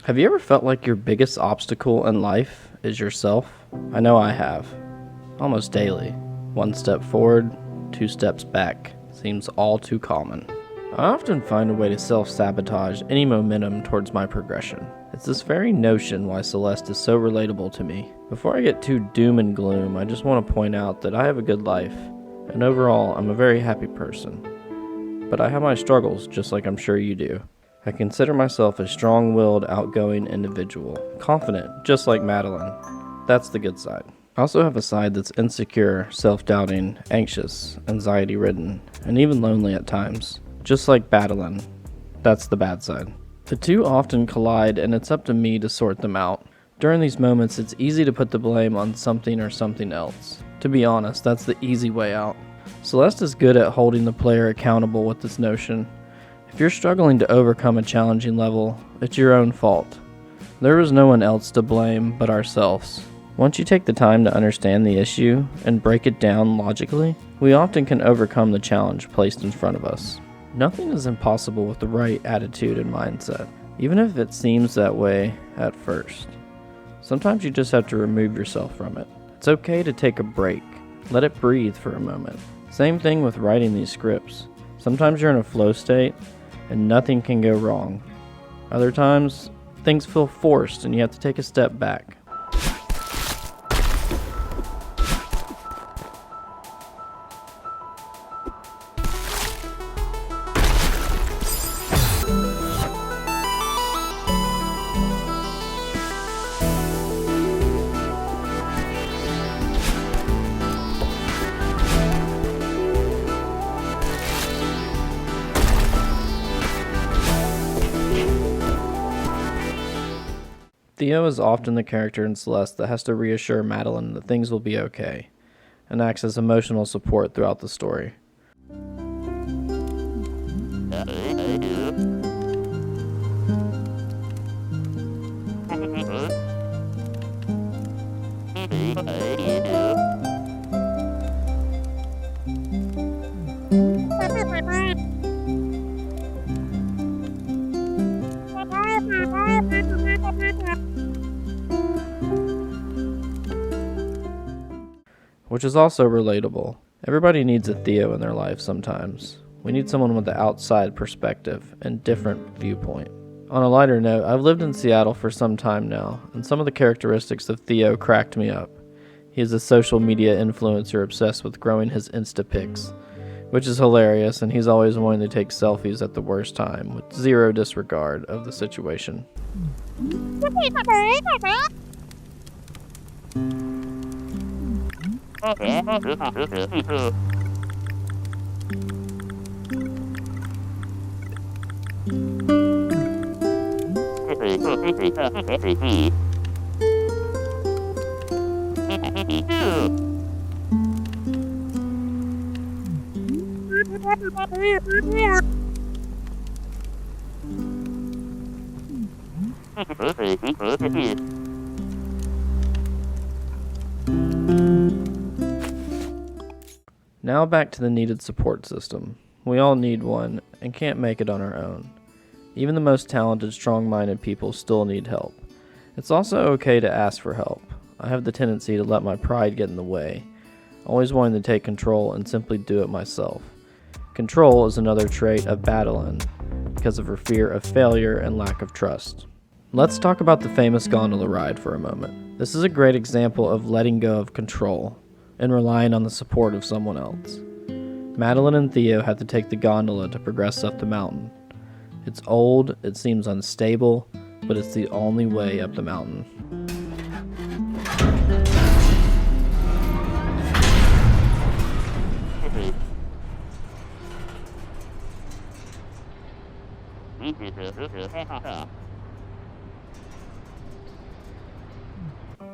Have you ever felt like your biggest obstacle in life is yourself? I know I have. Almost daily. One step forward, two steps back. Seems all too common. I often find a way to self-sabotage any momentum towards my progression. It's this very notion why Celeste is so relatable to me. Before I get too doom and gloom, I just want to point out that I have a good life, and overall, I'm a very happy person. But I have my struggles, just like I'm sure you do. I consider myself a strong-willed, outgoing individual, confident, just like Madeline. That's the good side. I also have a side that's insecure, self-doubting, anxious, anxiety-ridden, and even lonely at times. Just like Madeline. That's the bad side. The two often collide, and it's up to me to sort them out. During these moments, it's easy to put the blame on something or something else. To be honest, that's the easy way out. Celeste is good at holding the player accountable with this notion. If you're struggling to overcome a challenging level, it's your own fault. There is no one else to blame but ourselves. Once you take the time to understand the issue and break it down logically, we often can overcome the challenge placed in front of us. Nothing is impossible with the right attitude and mindset, even if it seems that way at first. Sometimes you just have to remove yourself from it. It's okay to take a break. Let it breathe for a moment. Same thing with writing these scripts. Sometimes you're in a flow state and nothing can go wrong. Other times, things feel forced and you have to take a step back. Theo is often the character in Celeste that has to reassure Madeline that things will be okay, and acts as emotional support throughout the story. Which is also relatable. Everybody needs a Theo in their life sometimes. We need someone with the outside perspective and different viewpoint. On a lighter note, I've lived in Seattle for some time now, and some of the characteristics of Theo cracked me up. He is a social media influencer obsessed with growing his Insta pics, which is hilarious, and he's always wanting to take selfies at the worst time, with zero disregard of the situation. Now back to the needed support system. We all need one and can't make it on our own. Even the most talented, strong-minded people still need help. It's also okay to ask for help. I have the tendency to let my pride get in the way, always wanting to take control and simply do it myself. Control is another trait of Madeline because of her fear of failure and lack of trust. Let's talk about the famous gondola ride for a moment. This is a great example of letting go of control and relying on the support of someone else. Madeline and Theo had to take the gondola to progress up the mountain. It's old, it seems unstable, but it's the only way up the mountain.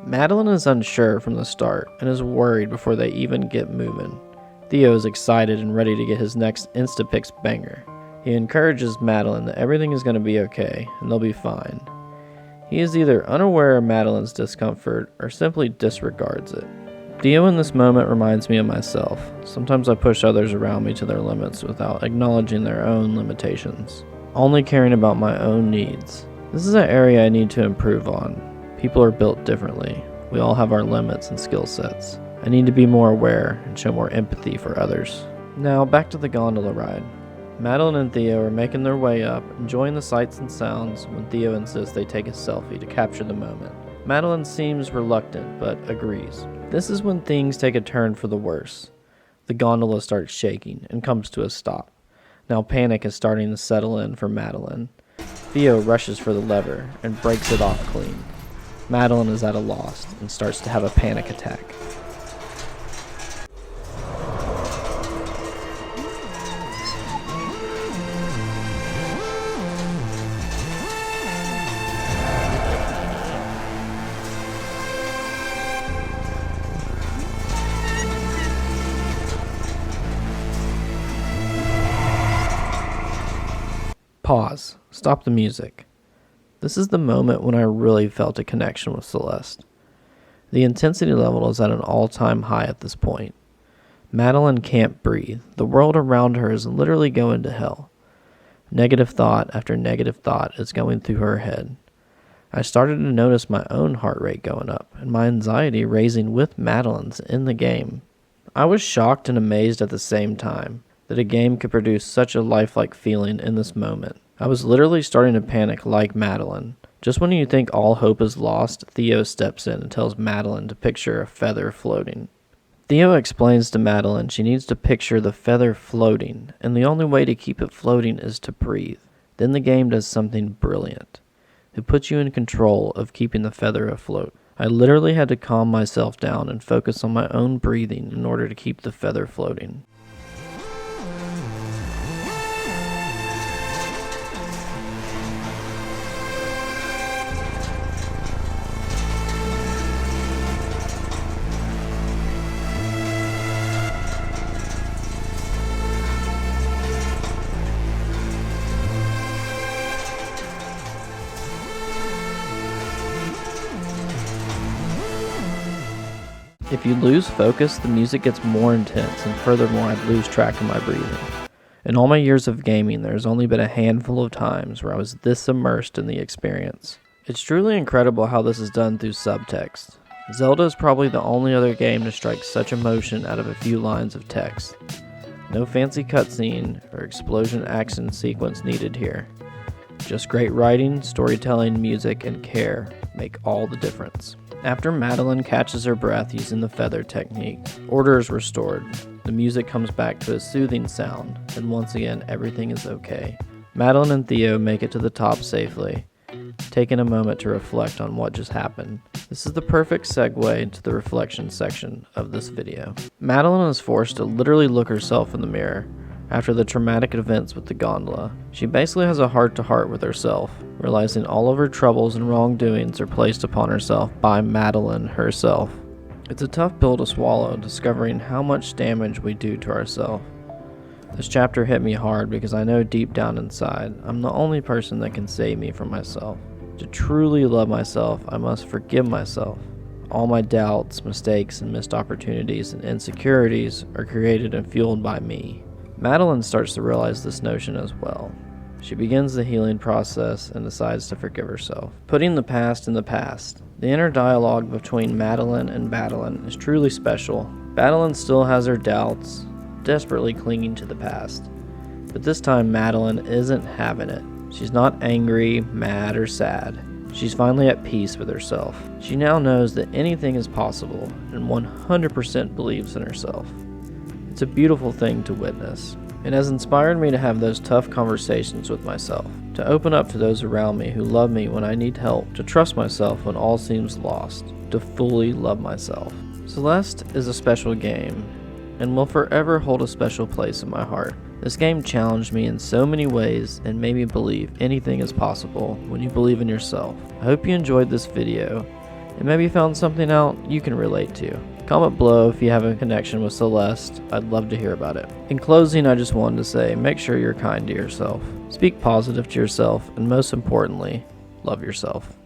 Madeline is unsure from the start and is worried before they even get moving. Theo is excited and ready to get his next Instapics banger. He encourages Madeline that everything is going to be okay and they'll be fine. He is either unaware of Madeline's discomfort or simply disregards it. Theo in this moment reminds me of myself. Sometimes I push others around me to their limits without acknowledging their own limitations, only caring about my own needs. This is an area I need to improve on. People are built differently. We all have our limits and skill sets. I need to be more aware and show more empathy for others. Now back to the gondola ride. Madeline and Theo are making their way up, enjoying the sights and sounds when Theo insists they take a selfie to capture the moment. Madeline seems reluctant, but agrees. This is when things take a turn for the worse. The gondola starts shaking and comes to a stop. Now panic is starting to settle in for Madeline. Theo rushes for the lever and breaks it off clean. Madeline is at a loss and starts to have a panic attack. Pause. Stop the music. This is the moment when I really felt a connection with Celeste. The intensity level is at an all-time high at this point. Madeline can't breathe. The world around her is literally going to hell. Negative thought after negative thought is going through her head. I started to notice my own heart rate going up and my anxiety raising with Madeline's in the game. I was shocked and amazed at the same time that a game could produce such a lifelike feeling in this moment. I was literally starting to panic like Madeline. Just when you think all hope is lost, Theo steps in and tells Madeline to picture a feather floating. Theo explains to Madeline she needs to picture the feather floating, and the only way to keep it floating is to breathe. Then the game does something brilliant. It puts you in control of keeping the feather afloat. I literally had to calm myself down and focus on my own breathing in order to keep the feather floating. If you lose focus, the music gets more intense, and furthermore, I'd lose track of my breathing. In all my years of gaming, there's only been a handful of times where I was this immersed in the experience. It's truly incredible how this is done through subtext. Zelda is probably the only other game to strike such emotion out of a few lines of text. No fancy cutscene or explosion action sequence needed here. Just great writing, storytelling, music, and care make all the difference. After Madeline catches her breath using the feather technique, order is restored. The music comes back to a soothing sound, and once again everything is okay. Madeline and Theo make it to the top safely, taking a moment to reflect on what just happened. This is the perfect segue into the reflection section of this video. Madeline is forced to literally look herself in the mirror after the traumatic events with the gondola. She basically has a heart-to-heart with herself, realizing all of her troubles and wrongdoings are placed upon herself by Madeline herself. It's a tough pill to swallow, discovering how much damage we do to ourselves. This chapter hit me hard because I know deep down inside, I'm the only person that can save me from myself. To truly love myself, I must forgive myself. All my doubts, mistakes, and missed opportunities and insecurities are created and fueled by me. Madeline starts to realize this notion as well. She begins the healing process and decides to forgive herself. Putting the past in the past. The inner dialogue between Madeline and Madeline is truly special. Madeline still has her doubts, desperately clinging to the past. But this time Madeline isn't having it. She's not angry, mad, or sad. She's finally at peace with herself. She now knows that anything is possible and 100% believes in herself. It's a beautiful thing to witness. It has inspired me to have those tough conversations with myself, to open up to those around me who love me when I need help, to trust myself when all seems lost, to fully love myself. Celeste is a special game, and will forever hold a special place in my heart. This game challenged me in so many ways and made me believe anything is possible when you believe in yourself. I hope you enjoyed this video, and maybe found something out you can relate to. Comment below if you have a connection with Celeste. I'd love to hear about it. In closing, I just wanted to say, make sure you're kind to yourself. Speak positive to yourself, and most importantly, love yourself.